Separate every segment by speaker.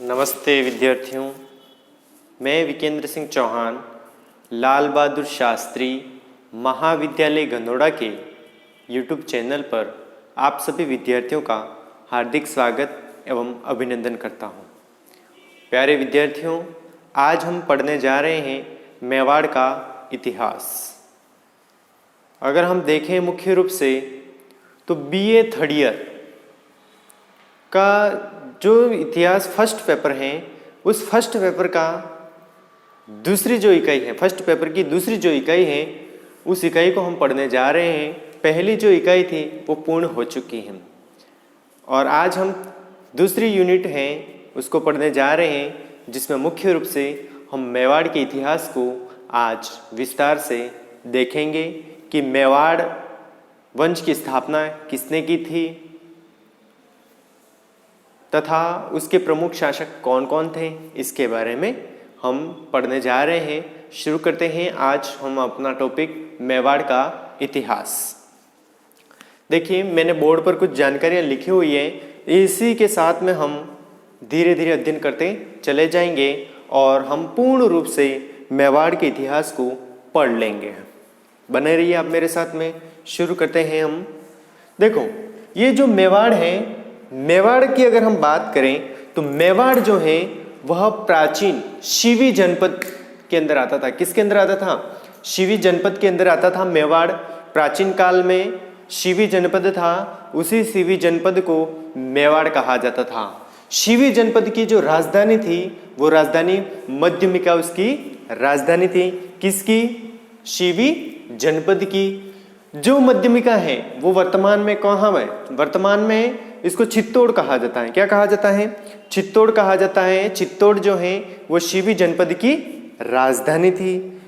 Speaker 1: नमस्ते विद्यार्थियों, मैं विकेंद्र सिंह चौहान लाल बहादुर शास्त्री महाविद्यालय गंधोड़ा के YouTube चैनल पर आप सभी विद्यार्थियों का हार्दिक स्वागत एवं अभिनंदन करता हूं। प्यारे विद्यार्थियों, आज हम पढ़ने जा रहे हैं मेवाड़ का इतिहास। अगर हम देखें मुख्य रूप से तो BA थर्ड ईयर का जो इतिहास फर्स्ट पेपर है, उस फर्स्ट पेपर का दूसरी जो इकाई है, फर्स्ट पेपर की दूसरी जो इकाई है, उस इकाई को हम पढ़ने जा रहे हैं। पहली जो इकाई थी वो पूर्ण हो चुकी है और आज हम दूसरी यूनिट है उसको पढ़ने जा रहे हैं, जिसमें मुख्य रूप से हम मेवाड़ के इतिहास को आज विस्तार से देखेंगे कि मेवाड़ वंश की स्थापना किसने की थी तथा उसके प्रमुख शासक कौन कौन थे, इसके बारे में हम पढ़ने जा रहे हैं। शुरू करते हैं आज हम अपना टॉपिक मेवाड़ का इतिहास। देखिए, मैंने बोर्ड पर कुछ जानकारियाँ लिखी हुई है, इसी के साथ में हम धीरे धीरे अध्ययन करते चले जाएंगे और हम पूर्ण रूप से मेवाड़ के इतिहास को पढ़ लेंगे। बने रहिए आप मेरे साथ में। शुरू करते हैं हम। देखो, ये जो मेवाड़ है, मेवाड़ की अगर हम बात करें तो मेवाड़ जो है वह प्राचीन शिवी जनपद के अंदर आता था। किसके अंदर आता था? शिवी जनपद के अंदर आता था मेवाड़। प्राचीन काल में शिवी जनपद था, उसी शिवी जनपद को मेवाड़ कहा जाता था। शिवी जनपद की जो राजधानी थी वो राजधानी मध्यमिका उसकी राजधानी थी। किसकी? शिवी जनपद की। जो मध्यमिका है वो वर्तमान में कहाँ है? वर्तमान में इसको चित्तौड़ कहा जाता है। क्या कहा जाता है? चित्तौड़ कहा जाता है। चित्तौड़ जो है वो शिवी जनपद की राजधानी थी।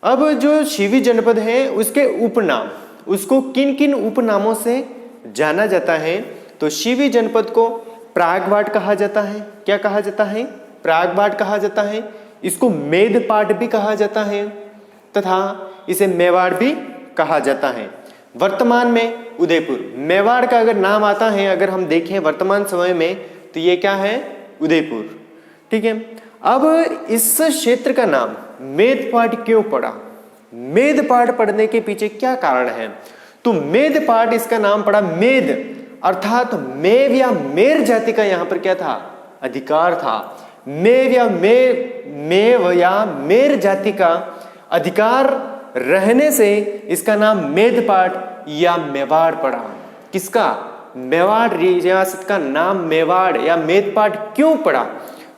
Speaker 1: अब जो शिवी जनपद है उसके उपनाम, उसको किन किन उपनामों से जाना जाता है? तो शिवी जनपद को प्रागवाट कहा जाता है। क्या कहा जाता है? प्रागवाट कहा जाता है। इसको मेदपाट भी कहा जाता है तथा इसे मेवाड़ भी कहा जाता है। वर्तमान में उदयपुर, मेवाड़ का अगर नाम आता है, अगर हम देखें वर्तमान समय में, तो ये क्या है? उदयपुर। ठीक है। अब इस क्षेत्र का नाम मेदपाट क्यों पड़ा? मेदपाट पड़ने के पीछे क्या कारण है? तो मेदपाट इसका नाम पड़ा, मेद अर्थात मेव या मेर जाति का यहाँ पर क्या था? अधिकार था। मेव या मेर जाति का अधिकार रहने से इसका नाम मेदपाट या मेवाड़ पड़ा। किसका? मेवाड़ रियासत का नाम मेवाड़ या मेदपाट क्यों पड़ा?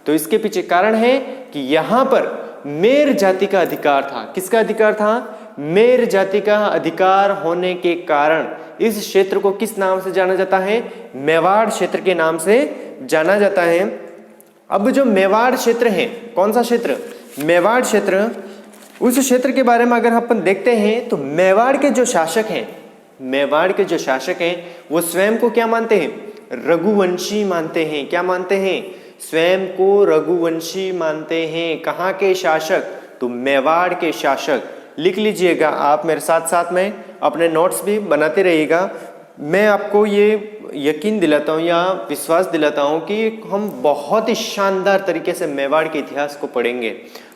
Speaker 1: तो इसके पीछे कारण है कि यहाँ पर मेर जाति का अधिकार था। किसका अधिकार था? मेर जाति का अधिकार होने के कारण इस क्षेत्र को किस नाम से जाना जाता है? मेवाड़ क्षेत्र के नाम से जाना जाता है। अब जो मेवाड़ क्षेत्र है, कौन सा क्षेत्र? मेवाड़ क्षेत्र। उस क्षेत्र के बारे में अगर अपन देखते हैं तो मेवाड़ के जो शासक हैं, मेवाड़ के जो शासक हैं वो स्वयं को क्या मानते हैं? रघुवंशी मानते हैं। क्या मानते हैं? स्वयं को रघुवंशी मानते हैं। कहाँ के शासक? तो मेवाड़ के शासक। लिख लीजिएगा आप मेरे साथ साथ में, अपने नोट्स भी बनाते रहिएगा। मैं आपको ये यकीन दिलाता हूँ या विश्वास दिलाता हूँ कि हम बहुत ही शानदार तरीके से मेवाड़ के इतिहास को पढ़ेंगे।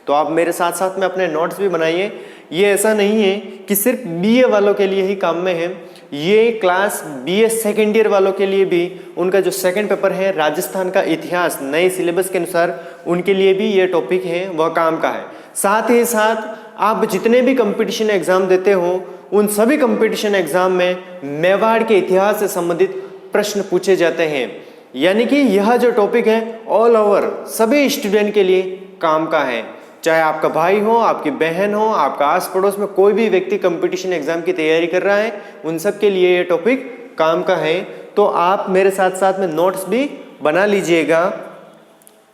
Speaker 1: तो आप मेरे साथ साथ में अपने नोट्स भी बनाइए। ये ऐसा नहीं है कि सिर्फ BA वालों के लिए ही काम में है, ये क्लास BA सेकेंड ईयर वालों के लिए भी, उनका जो सेकंड पेपर है राजस्थान का इतिहास नए सिलेबस के अनुसार, उनके लिए भी ये टॉपिक है वह काम का है। साथ ही साथ आप जितने भी कंपटीशन एग्जाम देते हो, उन सभी कंपटीशन एग्जाम में मेवाड़ के इतिहास से संबंधित प्रश्न पूछे जाते हैं। यानी कि यह जो टॉपिक है ऑल ओवर सभी स्टूडेंट के लिए काम का है। चाहे आपका भाई हो, आपकी बहन हो, आपका आस पड़ोस में कोई भी व्यक्ति कंपटीशन एग्जाम की तैयारी कर रहा है, उन सब के लिए ये टॉपिक काम का है। तो आप मेरे साथ साथ में नोट्स भी बना लीजिएगा।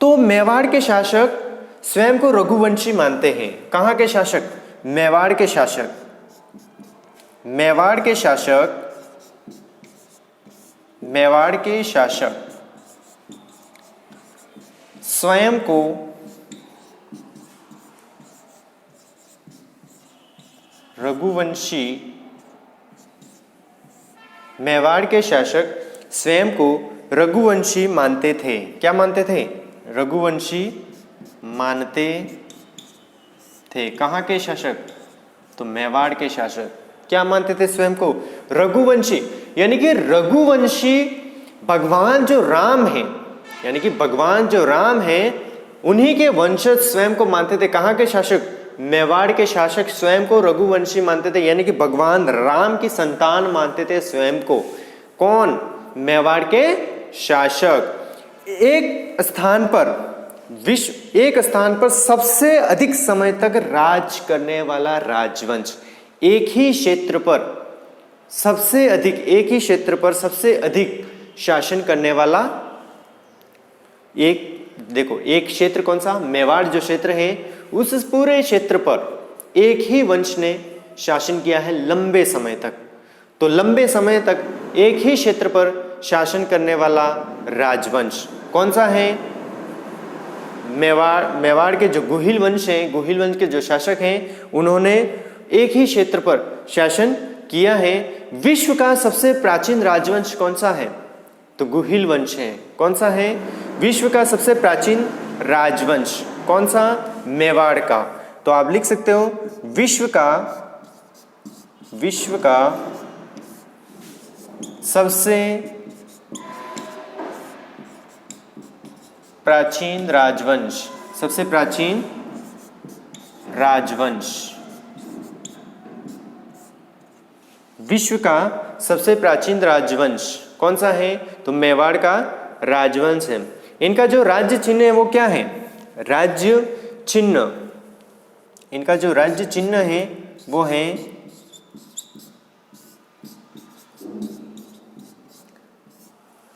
Speaker 1: तो मेवाड़ के शासक स्वयं को रघुवंशी मानते हैं। कहाँ के शासक? मेवाड़ के शासक। मेवाड़ के शासक, मेवाड़ के शासक स्वयं को रघुवंशी, मेवाड़ के शासक स्वयं को रघुवंशी मानते थे। क्या मानते थे? रघुवंशी मानते थे। कहाँ के शासक? तो मेवाड़ के शासक क्या मानते थे स्वयं को? रघुवंशी। यानी कि रघुवंशी भगवान जो राम है, यानी कि भगवान जो राम है उन्हीं के वंशज स्वयं को मानते थे। कहाँ के शासक? मेवाड़ के शासक स्वयं को रघुवंशी मानते थे, यानी कि भगवान राम की संतान मानते थे स्वयं को। कौन? मेवाड़ के शासक। एक स्थान पर सबसे अधिक समय तक राज करने वाला राजवंश, एक ही क्षेत्र पर सबसे अधिक शासन करने वाला एक क्षेत्र कौन सा? मेवाड़ जो क्षेत्र है, उस पूरे क्षेत्र पर एक ही वंश ने शासन किया है लंबे समय तक। तो लंबे समय तक एक ही क्षेत्र पर शासन करने वाला राजवंश कौन सा है? मेवाड़ के जो गुहिल वंश हैं, गुहिल वंश के जो शासक हैं, उन्होंने एक ही क्षेत्र पर शासन किया है। विश्व का सबसे प्राचीन राजवंश कौन सा है? तो गुहिल वंश है। कौन सा है? विश्व का सबसे प्राचीन राजवंश कौन सा? मेवाड़ का। तो आप लिख सकते हो विश्व का सबसे प्राचीन राजवंश, विश्व का सबसे प्राचीन राजवंश कौन सा है? तो मेवाड़ का राजवंश है। इनका जो राज्य चिन्ह है वो क्या है? राज्य चिन्ह, इनका जो राज्य चिन्ह है वो है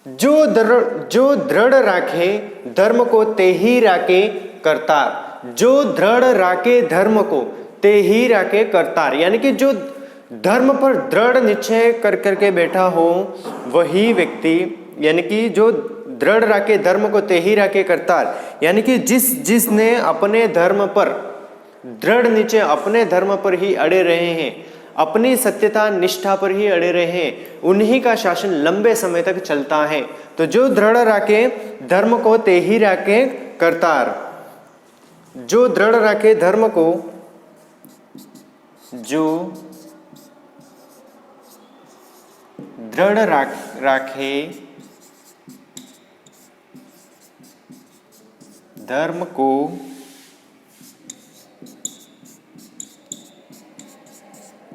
Speaker 1: जो दृढ़ राखे धर्म को ते ही राखे करतार। जो दृढ़ राखे धर्म को ते ही राखे करतार, यानी कि जो धर्म पर दृढ़ निश्चय कर करके बैठा हो वही व्यक्ति, यानी कि जो दृढ़ राखे धर्म को ते ही राखे करतार, यानी कि जिसने अपने धर्म पर दृढ़ निश्चय, अपने धर्म पर ही अड़े रहे हैं, अपनी सत्यता निष्ठा पर ही अड़े रहे हैं, उन्हीं का शासन लंबे समय तक चलता है। तो जो दृढ़ राखे धर्म को ते ही राखे करतार, जो दृढ़ राखे धर्म को, जो दृढ़ राखे धर्म को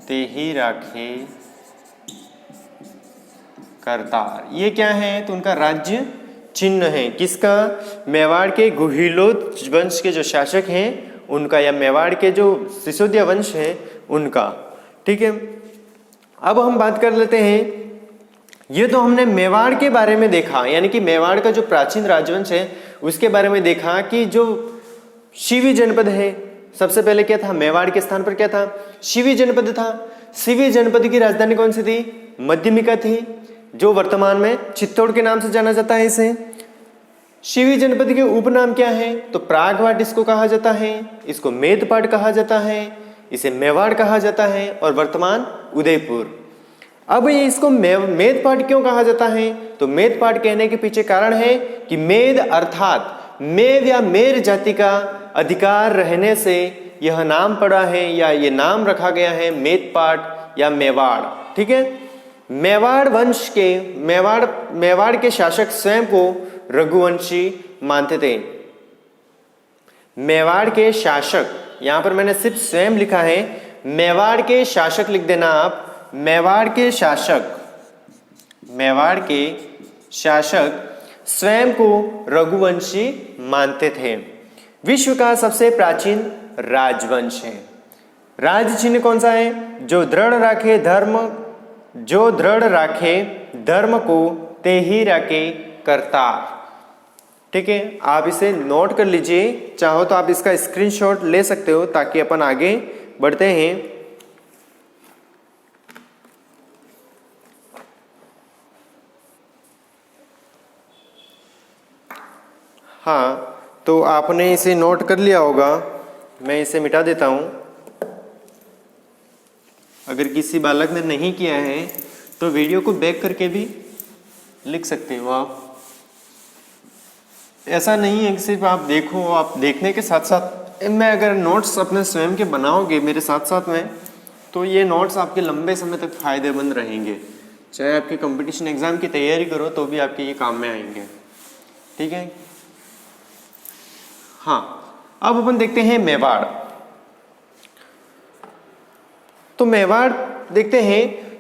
Speaker 1: ते ही राखे करतार। ये क्या है? तो उनका राज्य चिन्ह है। किसका? मेवाड़ के गुहिलों वंश के जो शासक हैं उनका, या मेवाड़ के जो सिसोदिया वंश है उनका। ठीक है, अब हम बात कर लेते हैं। ये तो हमने मेवाड़ के बारे में देखा, यानी कि मेवाड़ का जो प्राचीन राजवंश है उसके बारे में देखा कि जो शिवी जनपद है, सबसे पहले क्या था? मेवाड़ के स्थान पर क्या था? शिवी जनपद था। शिवी जनपद की राजधानी कौन सी थी? मध्यमिका थी, जो वर्तमान में चित्तौड़ के नाम से जाना जाता है। इसे शिवी जनपद के उपनाम क्या है? तो प्रागवाट इसको कहा जाता है, इसको मेदपाट कहा जाता है, इसे मेवाड़ कहा जाता है, और वर्तमान उदयपुर। अब ये इसको मेदपाट क्यों कहा जाता है? तो मेदपाट कहने के पीछे कारण है कि मेद अर्थात मेव या मेर जाति का अधिकार रहने से यह नाम पड़ा है, या ये नाम रखा गया है मेदपाट या मेवाड़। ठीक है, मेवाड़ वंश के मेवाड़ के शासक स्वयं को रघुवंशी मानते थे। मेवाड़ के शासक, यहां पर मैंने सिर्फ स्वयं लिखा है, मेवाड़ के शासक लिख देना आप। मेवाड़ के शासक स्वयं को रघुवंशी मानते थे। विश्व का सबसे प्राचीन राजवंश है। राज्य चिन्ह कौन सा है? जो दृढ़ राखे धर्म को ते ही राखे करतार। ठीक है, आप इसे नोट कर लीजिए, चाहो तो आप इसका स्क्रीनशॉट ले सकते हो ताकि अपन आगे बढ़ते हैं। हाँ, तो आपने इसे नोट कर लिया होगा, मैं इसे मिटा देता हूँ। अगर किसी बालक ने नहीं किया है तो वीडियो को बैक करके भी लिख सकते हो आप। ऐसा नहीं है कि सिर्फ आप देखो, आप देखने के साथ साथ इनमें अगर नोट्स अपने स्वयं के बनाओगे मेरे साथ साथ में, तो ये नोट्स आपके लंबे समय तक फायदेमंद रहेंगे। चाहे आपकी कंपटीशन एग्जाम की तैयारी करो तो भी आपके ये काम में आएंगे। ठीक है। हाँ, अब अपन देखते हैं मेवाड़। तो मेवाड़ देखते हैं,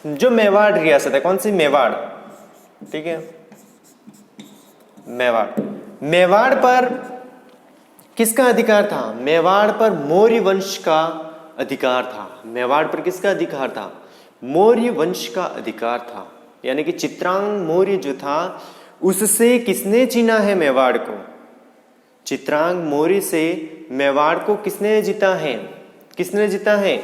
Speaker 1: जो मेवाड़ रियासत है, कौन सी? मेवाड़। ठीक है, मेवाड़। मेवाड़ पर किसका अधिकार था? मेवाड़ पर मौर्य वंश का अधिकार था। मेवाड़ पर किसका अधिकार था? मौर्य वंश का अधिकार था। यानी कि चित्रांग मौर्य जो था उससे किसने छीना है मेवाड़ को? चित्रांग मौर्य से मेवाड़ को किसने जीता है? किसने जीता है?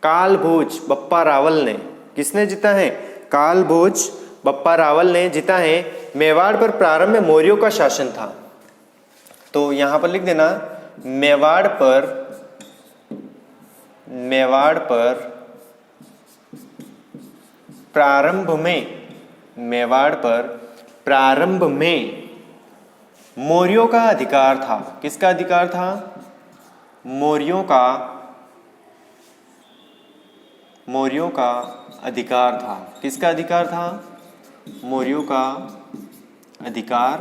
Speaker 1: कालभोज बप्पा रावल ने। किसने जीता है? कालभोज बप्पा रावल ने जीता है। मेवाड़ पर प्रारंभ में मौर्यों का शासन था। तो यहां पर लिख देना, मेवाड़ पर प्रारंभ में, मेवाड़ पर प्रारंभ में मौर्यों का अधिकार था। किसका अधिकार था? मौर्यों का अधिकार था। किसका अधिकार था? मौर्यों का अधिकार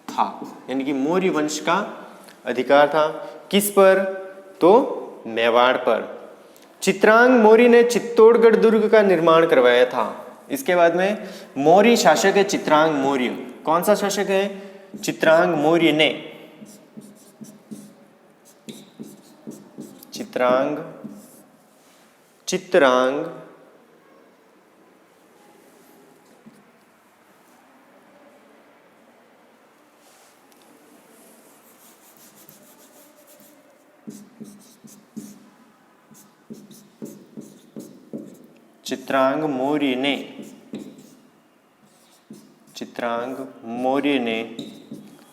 Speaker 1: था। यानी कि मौर्य वंश का अधिकार था। किस पर? तो मेवाड़ पर। चित्रांग मौर्य ने चित्तौड़गढ़ दुर्ग का निर्माण करवाया था। इसके बाद में मौर्य शासक है चित्रांग मौर्य। कौन सा शासक है? चित्रांग मौर्य ने। चित्रांग मौर्य ने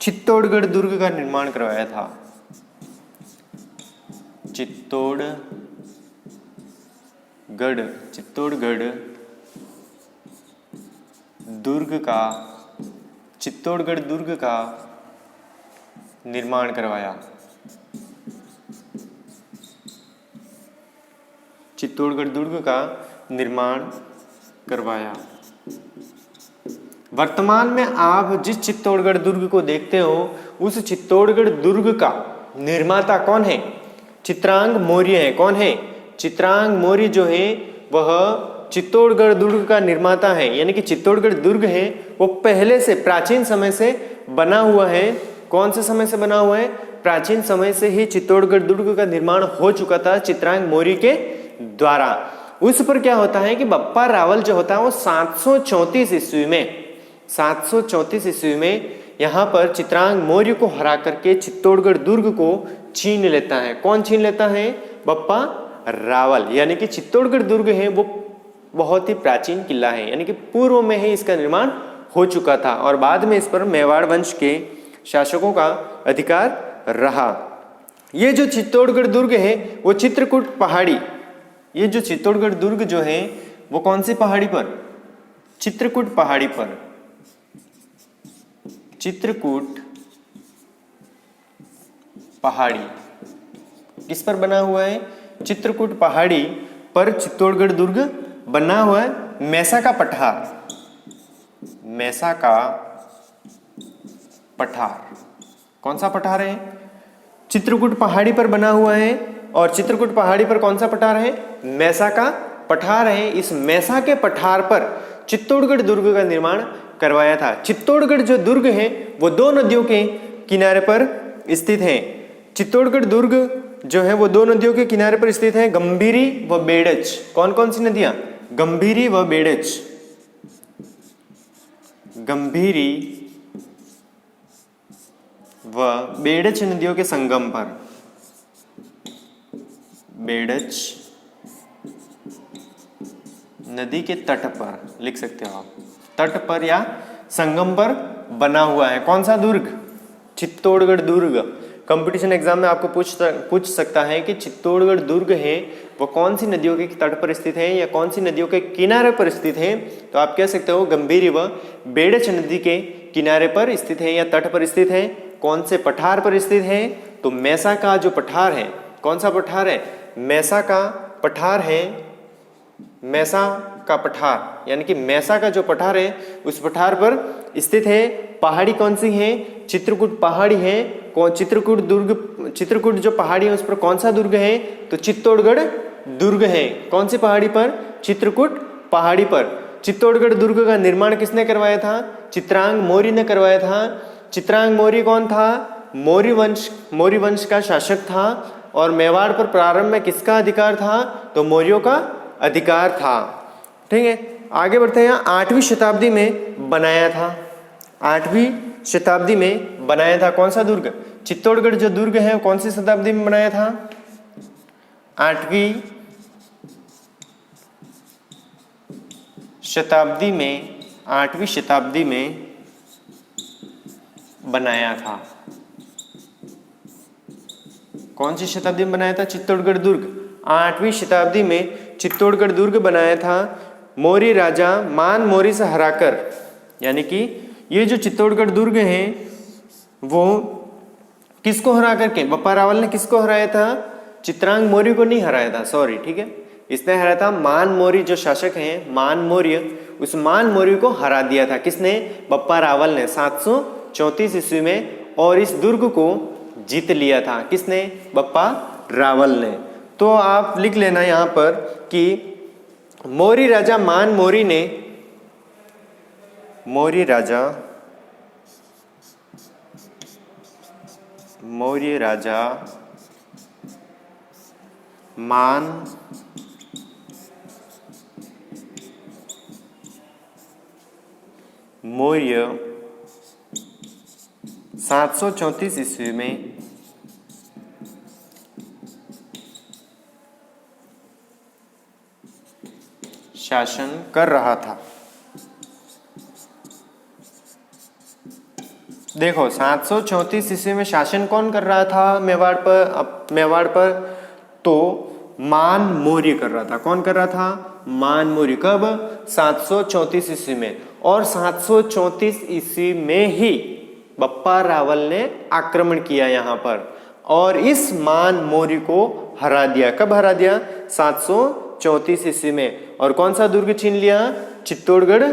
Speaker 1: चित्तौड़गढ़ दुर्ग का निर्माण करवाया था। चित्तौड़गढ़ दुर्ग का निर्माण करवाया। चित्तौड़गढ़ दुर्ग का निर्माण करवाया। वर्तमान में आप जिस चित्तौड़गढ़ दुर्ग को देखते हो उस चित्तौड़गढ़ दुर्ग का निर्माता कौन है? चित्रांग मौर्य है। कौन है? चित्रांग मौर्य जो है वह चित्तौड़गढ़ दुर्ग का निर्माता है। यानी कि चित्तौड़गढ़ दुर्ग है वो पहले से, प्राचीन समय से बना हुआ है। कौन से समय से बना हुआ है? प्राचीन समय से ही चित्तौड़गढ़ दुर्ग का निर्माण हो चुका था चित्रांग मौर्य के द्वारा। उस पर क्या होता है कि बप्पा रावल जो होता है वो 734 ईस्वी में यहाँ पर चित्रांग मौर्य को हरा करके चित्तौड़गढ़ दुर्ग को छीन लेता है। कौन छीन लेता है? बप्पा रावल। यानी कि चित्तौड़गढ़ दुर्ग है वो बहुत ही प्राचीन किला है, यानी कि पूर्व में ही इसका निर्माण हो चुका था और बाद में इस पर मेवाड़ वंश के शासकों का अधिकार रहा। ये जो चित्तौड़गढ़ दुर्ग है वो चित्रकूट पहाड़ी, ये जो चित्तौड़गढ़ दुर्ग जो है वो कौन सी पहाड़ी पर? चित्रकूट पहाड़ी पर। चित्रकूट पहाड़ी किस पर बना हुआ है? चित्रकूट पहाड़ी पर चित्तौड़गढ़ दुर्ग बना हुआ है। मैसा का पठार, कौन सा पठार है? चित्रकूट पहाड़ी पर बना हुआ है और चित्रकूट पहाड़ी पर कौन सा पठार है? मैसा का पठार है। इस मैसा के पठार पर चित्तौड़गढ़ दुर्ग का निर्माण करवाया था। चित्तौड़गढ़ जो दुर्ग है वो दो नदियों के किनारे पर स्थित है। चित्तौड़गढ़ दुर्ग जो है वो दो नदियों के किनारे पर स्थित है, गंभीरी व बेड़च। कौन कौन सी नदियां? गंभीरी व बेड़च। गंभीरी व बेड़च नदियों के संगम पर, बेड़च नदी के तट पर लिख सकते हो आप, तट पर या संगम पर बना हुआ है। कौन सा दुर्ग? चित्तौड़गढ़ दुर्ग। कंपटीशन एग्जाम में आपको पूछ सकता है कि चित्तौड़गढ़ दुर्ग है वो कौन सी नदियों के तट पर स्थित है या कौन सी नदियों के किनारे पर स्थित है। तो आप कह सकते हो गंभीरी व बेड़च नदी के किनारे पर स्थित है या तट पर स्थित है। कौन से पठार पर स्थित है, तो मैसा का जो पठार है, कौन सा पठार है, मैसा का पठार है। मैसा का पठार यानी कि मैसा का जो पठार है उस पठार पर स्थित है। पहाड़ी कौन सी है, चित्रकूट पहाड़ी है। चित्रकूट जो पहाड़ी है उस पर कौन सा दुर्ग है, तो चित्तौड़गढ़ दुर्ग है। कौन सी पहाड़ी पर, चित्रकूट पहाड़ी पर। चित्तौड़गढ़ दुर्ग का निर्माण किसने करवाया था, चित्रांग मौर्य ने करवाया था। चित्रांग मौर्य कौन था, मौर्य वंश का शासक था। और मेवाड़ पर प्रारंभ में किसका अधिकार था, तो मौर्यों का अधिकार था। ठीक है, आगे बढ़ते हैं। 8वीं शताब्दी में बनाया था, 8वीं शताब्दी में बनाया था। कौन सा दुर्ग, चित्तौड़गढ़ जो दुर्ग है कौन सी शताब्दी में बनाया था, 8वीं शताब्दी में, 8वीं शताब्दी में बनाया था। कौन सी शताब्दी में बनाया था, चित्तौड़गढ़ दुर्ग 8वीं शताब्दी में चित्तौड़गढ़ दुर्ग बनाया था। मौर्य राजा मान मौर्य से हराकर, यानी कि ये जो चित्तौड़गढ़ दुर्ग है वो किसको हरा करके, बप्पा रावल ने किसको हराया था, चित्रांग मौर्य को नहीं हराया था, सॉरी, ठीक है, इसने हराया था मान मौर्य जो शासक हैं, मान मौर्य, उस मान मौर्य को हरा दिया था। किसने, बप्पा रावल ने 734 ईस्वी में, और इस दुर्ग को जीत लिया था। किसने, बप्पा रावल ने। तो आप लिख लेना यहाँ पर कि मौर्य राजा मान मौर्य ने, मौर्य राजा मान मौर्य 734 ईस्वी में शासन कर रहा था। देखो 734 ईस्वी में शासन कौन कर रहा था मेवाड़ पर, तो मान मौर्य कर रहा था। कौन कर रहा था, मान मौर्य। कब, 734 ईस्वी में। और 734 ईस्वी में ही बप्पा रावल ने आक्रमण किया यहाँ पर और इस मान मौर्य को हरा दिया। कब हरा दिया, 734 ईस्वी में। और कौन सा दुर्ग छीन लिया, चित्तौड़गढ़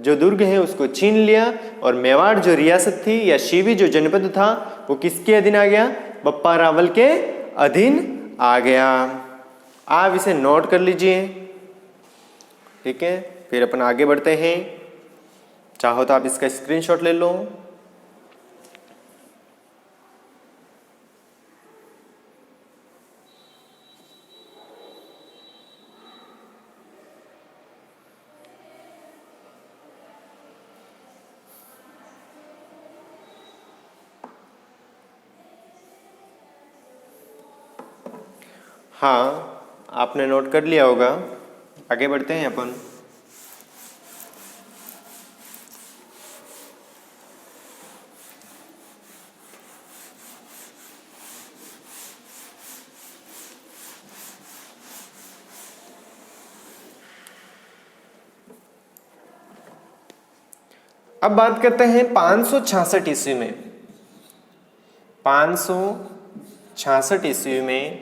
Speaker 1: जो दुर्ग है उसको छीन लिया। और मेवाड़ जो रियासत थी या शिवी जो जनपद था वो किसके अधीन आ गया, बप्पा रावल के अधीन आ गया। आप इसे नोट कर लीजिए, ठीक है। फिर अपन आगे बढ़ते हैं, चाहो तो आप इसका स्क्रीनशॉट ले लो। हाँ, आपने नोट कर लिया होगा। आगे बढ़ते हैं अपन। अब बात करते हैं 566 ईस्वी में। 566 ईस्वी में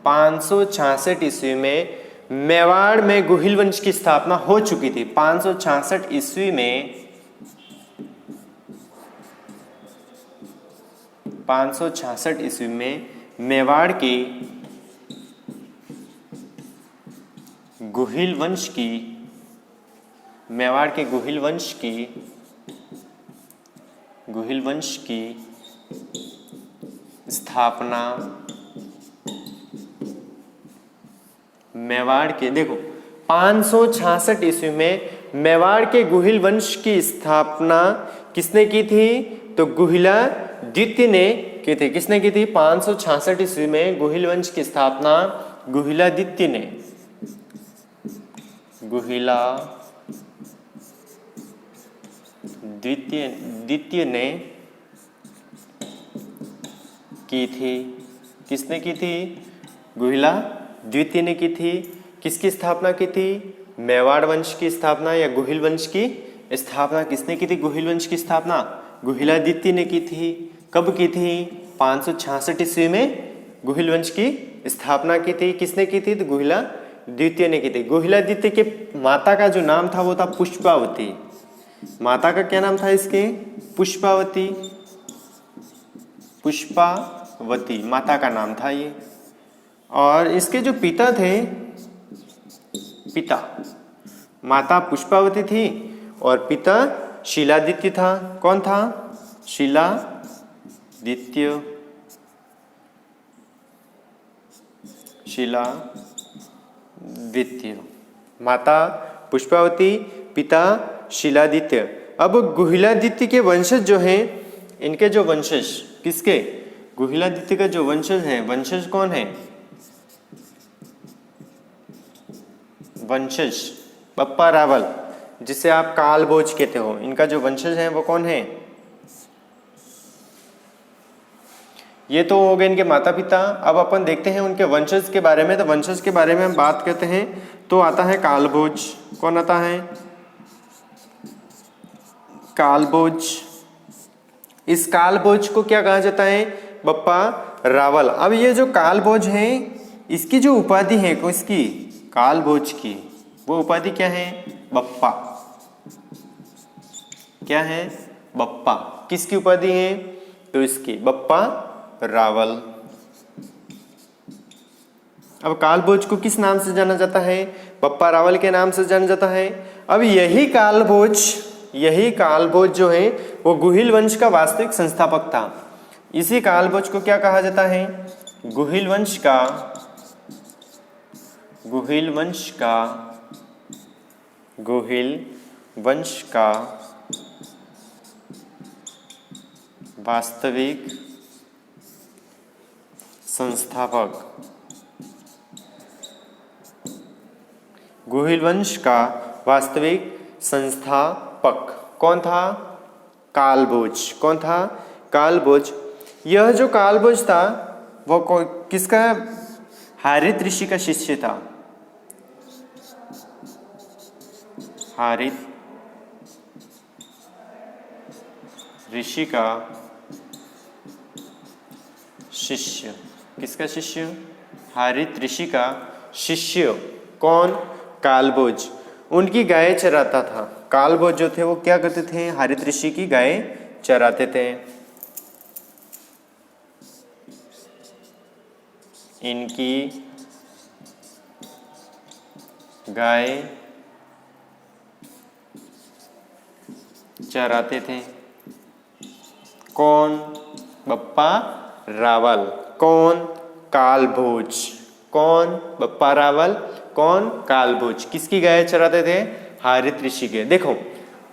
Speaker 1: 566 ईस्वी में मेवाड़ में गुहिल वंश की स्थापना हो चुकी थी। 566 ईस्वी में 566 ईस्वी में मेवाड़ के गुहिल वंश की, मेवाड़ के गुहिल वंश की स्थापना मेवाड़ के, देखो 566 ईस्वी में मेवाड़ के गुहिल वंश की स्थापना किसने की थी, तो गुहिलादित्य ने की थी। किसने की थी, 566 ईस्वी में गुहिल वंश की स्थापना गुहिलादित्य ने, द्वितीय ने की थी। किसने की थी? गुहिला द्वितीय ने की थी। किसकी स्थापना की थी? मेवाड़ वंश की स्थापना या गुहिल वंश की स्थापना किसने की थी? गुहिल वंश की स्थापना गुहिला द्वितीय ने की थी। कब की थी? 566 ईस्वी में गुहिल वंश की स्थापना की थी। किसने की थी? तो गुहिला द्वितीय ने की थी। गुहिला द्वितीय के माता का जो नाम था वो था पुष्पावती। माता का क्या नाम था इसके? पुष्पावती। पुष्पावती माता का नाम था ये। और इसके जो पिता थे, पिता माता पुष्पावती थी और पिता शीलादित्य था। कौन था? शीलादित्य। शीलादित्य माता पुष्पावती, पिता शीलादित्य। अब गुहिलादित्य के वंशज जो हैं, इनके जो वंशज किसके? गुहिलादित्य का जो वंशज है, वंशज कौन है? वंशज बप्पा रावल, जिसे आप कालभोज कहते हो, इनका जो वंशज है वो कौन है? ये तो हो गए इनके माता पिता। अब अपन देखते हैं उनके वंशज के बारे में। तो वंशज के बारे में हम बात करते हैं तो आता है कालभोज। कौन आता है? कालभोज। इस कालभोज को क्या कहा जाता है? बप्पा रावल। अब ये जो कालभोज है, इसकी जो उपाधि है किसकी? कालभोज की। वो उपाधि क्या है? बप्पा। क्या है? बप्पा। किसकी उपाधि है? तो इसकी बप्पा रावल। अब कालभोज को किस नाम से जाना जाता है? बप्पा रावल के नाम से जाना जाता है। अब यही कालभोज जो है वो गुहिल वंश का वास्तविक संस्थापक था। इसी कालभोज को क्या कहा जाता है? गुहिल वंश का वास्तविक संस्थापक। गुहिल वंश का वास्तविक संस्थापक कौन था? कालभोज। कौन था? कालभोज। यह जो कालभोज था वो किसका? हारित ऋषि का शिष्य था। हारित ऋषि का शिष्य। किसका शिष्य? हारित ऋषि का शिष्य। कौन? कालभोज। उनकी गाय चराता था। कालभोज जो थे वो क्या करते थे? हारित ऋषि की गाय चराते थे। इनकी गाय चराते थे। कौन? बप्पा रावल। कौन? कालभोज। कौन? बप्पा रावल। कौन? कालभोज। किसकी गाय चराते थे? हारित ऋषि के। देखो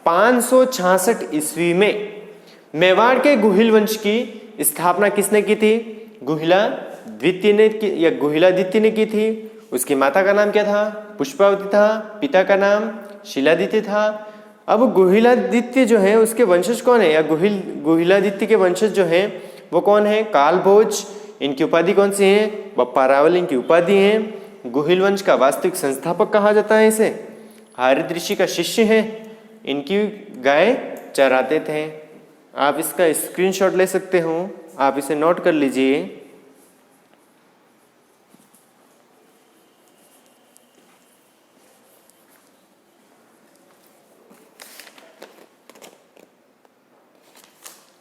Speaker 1: 566 ईस्वी में मेवाड़ के गुहिल वंश की स्थापना किसने की थी? गुहिला द्वितीय ने या गुहिलादित्य ने की थी। उसकी माता का नाम क्या था? पुष्पावती था। पिता का नाम शीलादित्य था। अब गुहिलादित्य जो है उसके वंशज कौन है? या गुहिलादित्य के वंशज जो है वो कौन है? कालभोज। इनकी उपाधि कौन सी है? बप्पा रावल इनकी उपाधि है। गुहिल वंश का वास्तविक संस्थापक कहा जाता है इसे। हारित ऋषि का शिष्य है। इनकी गाय चराते थे। आप इसका स्क्रीनशॉट ले सकते हो, आप इसे नोट कर लीजिए।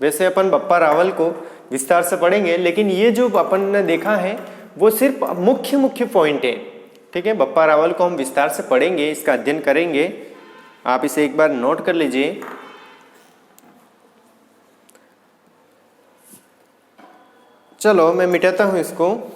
Speaker 1: वैसे अपन बप्पा रावल को विस्तार से पढ़ेंगे, लेकिन ये जो अपन ने देखा है वो सिर्फ मुख्य पॉइंट है। ठीक है, बप्पा रावल को हम विस्तार से पढ़ेंगे, इसका अध्ययन करेंगे। आप इसे एक बार नोट कर लीजिए। चलो मैं मिटाता हूं इसको।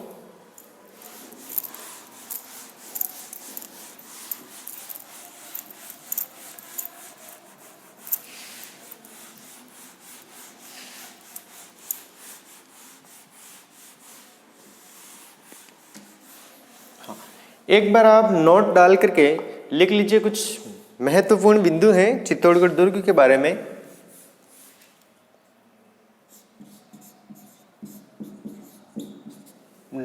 Speaker 1: एक बार आप नोट डाल करके लिख लीजिए, कुछ महत्वपूर्ण बिंदु हैं चित्तौड़गढ़ दुर्ग के बारे में।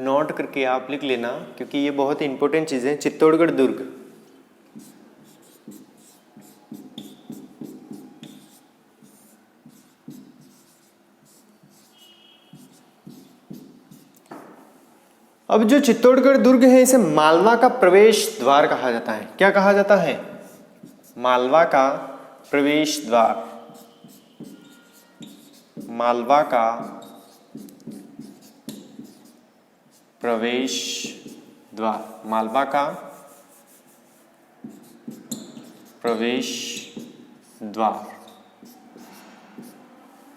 Speaker 1: नोट करके आप लिख लेना, क्योंकि ये बहुत इंपॉर्टेंट चीज़ है। चित्तौड़गढ़ दुर्ग, अब जो चित्तौड़गढ़ दुर्ग है इसे मालवा का प्रवेश द्वार कहा जाता है। क्या कहा जाता है? मालवा का प्रवेश द्वार, मालवा का प्रवेश द्वार, मालवा का प्रवेश द्वार।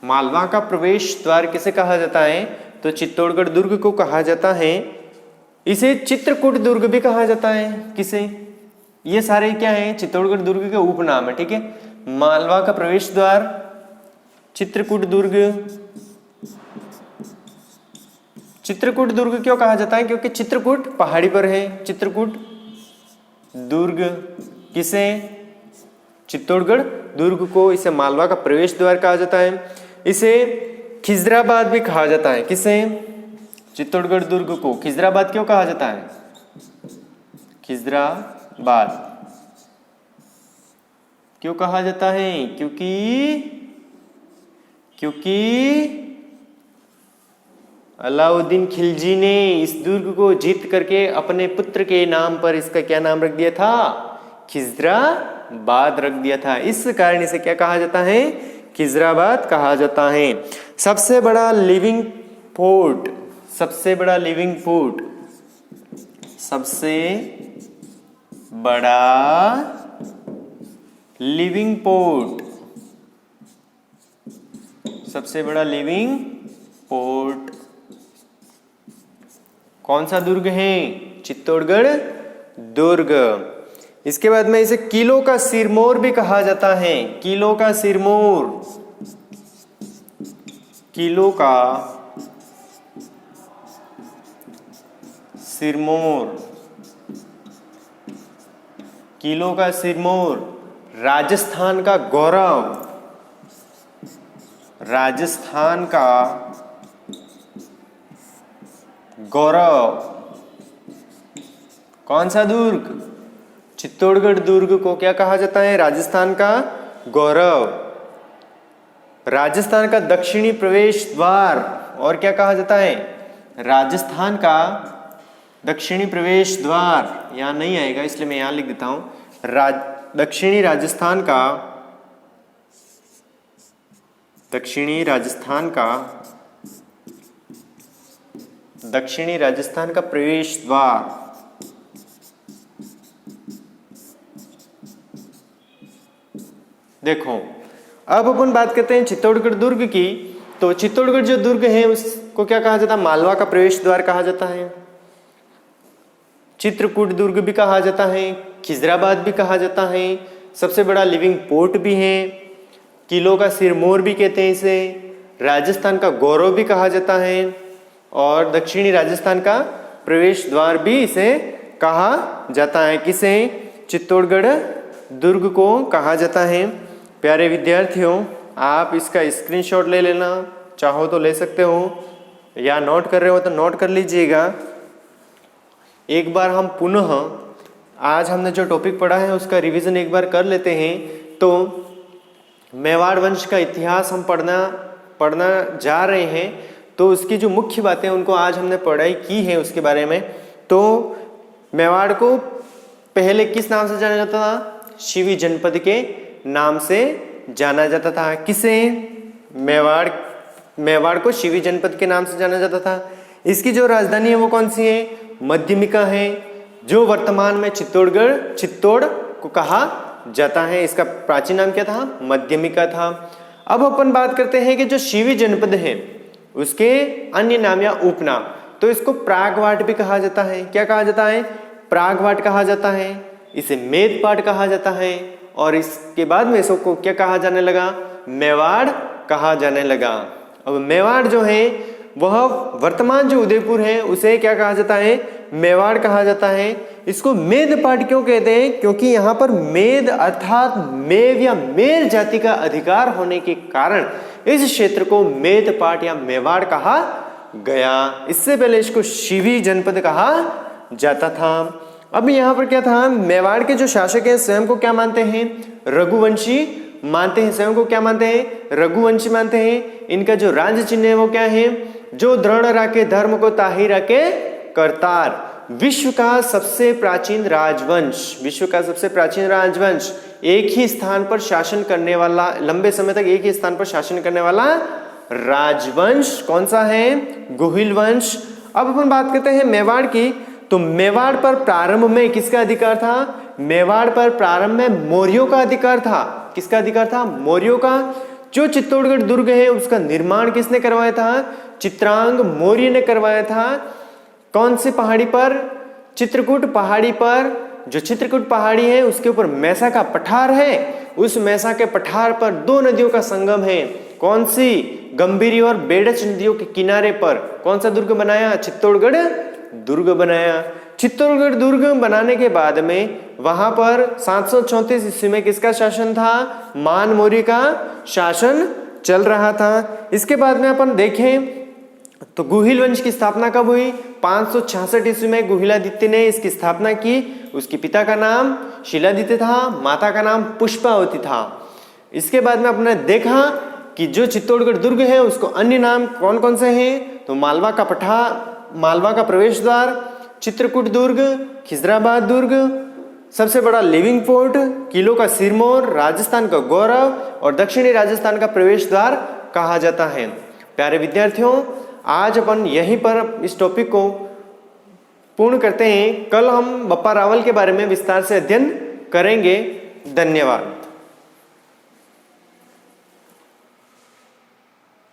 Speaker 1: मालवा का प्रवेश द्वार किसे कहा जाता है? तो चित्तौड़गढ़ दुर्ग को कहा जाता है। इसे चित्रकूट दुर्ग भी कहा जाता है। किसे? ये सारे क्या है? चित्तौड़गढ़ दुर्ग के उपनाम है, ठीक है। मालवा का प्रवेश द्वार, चित्रकूट दुर्ग। चित्रकूट दुर्ग क्यों कहा जाता है? क्योंकि चित्रकूट पहाड़ी पर है। चित्रकूट दुर्ग किसे? चित्तौड़गढ़ दुर्ग को। इसे मालवा का प्रवेश द्वार कहा जाता है। इसे खिजराबाद भी कहा जाता है। किसे? चित्तौड़गढ़ दुर्ग को खिजराबाद क्यों कहा जाता है? खिजराबाद क्यों कहा जाता है? क्योंकि अलाउद्दीन खिलजी ने इस दुर्ग को जीत करके अपने पुत्र के नाम पर इसका क्या नाम रख दिया था? खिजराबाद रख दिया था। इस कारण इसे क्या कहा जाता है? खिजराबाद कहा जाता है। सबसे बड़ा लिविंग फोर्ट, सबसे बड़ा लिविंग फोर्ट, सबसे बड़ा लिविंग पोर्ट, सबसे बड़ा लिविंग पोर्ट कौन सा दुर्ग है? चित्तौड़गढ़ दुर्ग। इसके बाद में इसे किलो का सिरमौर भी कहा जाता है। किलो का सिरमौर, किलो का सिरमौर, किलो का सिरमौर राजस्थान का गौरव, राजस्थान का गौरव। कौन सा दुर्ग? चित्तौड़गढ़ दुर्ग को क्या कहा जाता है? राजस्थान का गौरव, राजस्थान का दक्षिणी प्रवेश द्वार। और क्या कहा जाता है? राजस्थान का दक्षिणी प्रवेश द्वार। यहां नहीं आएगा इसलिए मैं यहां लिख देता हूं। दक्षिणी राजस्थान का, दक्षिणी राजस्थान का, दक्षिणी राजस्थान का प्रवेश द्वार। देखो अब अपन बात करते हैं चित्तौड़गढ़ दुर्ग की। तो चित्तौड़गढ़ जो दुर्ग है उसको क्या कहा जाता है? मालवा का प्रवेश द्वार कहा जाता है। चित्रकूट दुर्ग भी कहा जाता है, खिजराबाद भी कहा जाता है, सबसे बड़ा लिविंग पोर्ट भी है, किलो का सिरमौर भी कहते हैं इसे, राजस्थान का गौरव भी कहा जाता है और दक्षिणी राजस्थान का प्रवेश द्वार भी इसे कहा जाता है। किसे? चित्तौड़गढ़ दुर्ग को कहा जाता है। प्यारे विद्यार्थियों, आप इसका स्क्रीनशॉट ले लेना, चाहो तो ले सकते हो या नोट कर रहे हो तो नोट कर लीजिएगा। एक बार हम पुनः आज हमने जो टॉपिक पढ़ा है उसका रिवीजन एक बार कर लेते हैं। तो मेवाड़ वंश का इतिहास हम पढ़ना जा रहे हैं, तो उसकी जो मुख्य बातें उनको आज हमने पढ़ाई की है उसके बारे में। तो मेवाड़ को पहले किस नाम से जाना जाता था? शिवी जनपद के नाम से जाना जाता था। किसे? मेवाड़ को शिवी जनपद के नाम से जाना जाता था। इसकी जो राजधानी है वो कौन सी है? मध्यमिका है, जो वर्तमान में चित्तौड़ को कहा जाता है। इसका प्राचीन नाम क्या था? मध्यमिका था। अब अपन बात करते हैं कि जो शिवी जनपद है उसके अन्य नाम या उपनाम। तो इसको प्रागवाट भी कहा जाता है। क्या कहा जाता है? प्रागवाट कहा जाता है। इसे मेदपाट कहा जाता है और इसके बाद में इसको क्या कहा जाने लगा? मेवाड़ कहा जाने लगा। अब मेवाड़ जो है वह वर्तमान जो उदयपुर है उसे क्या कहा जाता है? मेवाड़ कहा जाता है। इसको मेदपाट क्यों कहते हैं? क्योंकि यहाँ पर मेद अर्थात मेव या मेर जाति का अधिकार होने के कारण इस क्षेत्र को मेदपाट या मेवाड़ कहा गया। इससे पहले इसको शिवी जनपद कहा जाता था। अब यहाँ पर क्या था, मेवाड़ के जो शासक हैं स्वयं को क्या मानते हैं, रघुवंशी मानते हैं। स्वयं को क्या मानते हैं, रघुवंशी मानते हैं। इनका जो राज्य चिन्ह है वो क्या है, जो दृढ़ रखे धर्म को ताहि रखे करतार। विश्व का सबसे प्राचीन राजवंश, विश्व का सबसे प्राचीन राजवंश, एक ही स्थान पर शासन करने वाला, लंबे समय तक एक ही स्थान पर शासन करने वाला राजवंश कौन सा है, गुहिल वंश। अब अपन बात करते हैं मेवाड़ की। तो मेवाड़ पर प्रारंभ में किसका अधिकार था, मेवाड़ पर प्रारंभ में मौर्यों का अधिकार था। किसका अधिकार था, मौर्यों का। जो चित्तौड़गढ़ दुर्ग है उसका निर्माण किसने करवाया था, चित्रांग मौर्य ने करवाया था। कौन सी पहाड़ी पर, चित्रकूट पहाड़ी पर। जो चित्रकूट पहाड़ी है उसके ऊपर मैसा का पठार है, उस मैसा के पठार पर दो नदियों का संगम है। कौन सी, गंभीरी और बेडच नदियों के किनारे पर कौन सा दुर्ग बनाया, चित्तौड़गढ़ दुर्ग बनाया। चित्तौड़गढ़ दुर्ग बनाने के बाद में वहां पर 734 ईस्वी में किसका शासन था, मान मौर्य का शासन चल रहा था। इसके बाद में अपन देखें तो गुहिल वंश की स्थापना कब हुई, 566 ईस्वी में गुहिलादित्य ने इसकी स्थापना की। उसके पिता का नाम शिलादित्य था, माता का नाम पुष्पावती था। इसके बाद में आपने देखा कि जो चित्तौड़गढ़ दुर्ग है उसको अन्य नाम कौन कौन से हैं, तो मालवा का पठार, मालवा का प्रवेश द्वार, चित्रकूट दुर्ग, खिजराबाद दुर्ग, सबसे बड़ा लिविंग फोर्ट, किलों का सिरमौर, राजस्थान का गौरव और दक्षिणी राजस्थान का प्रवेश द्वार कहा जाता है। प्यारे विद्यार्थियों, आज अपन यहीं पर इस टॉपिक को पूर्ण करते हैं। कल हम बप्पा रावल के बारे में विस्तार से अध्ययन करेंगे। धन्यवाद।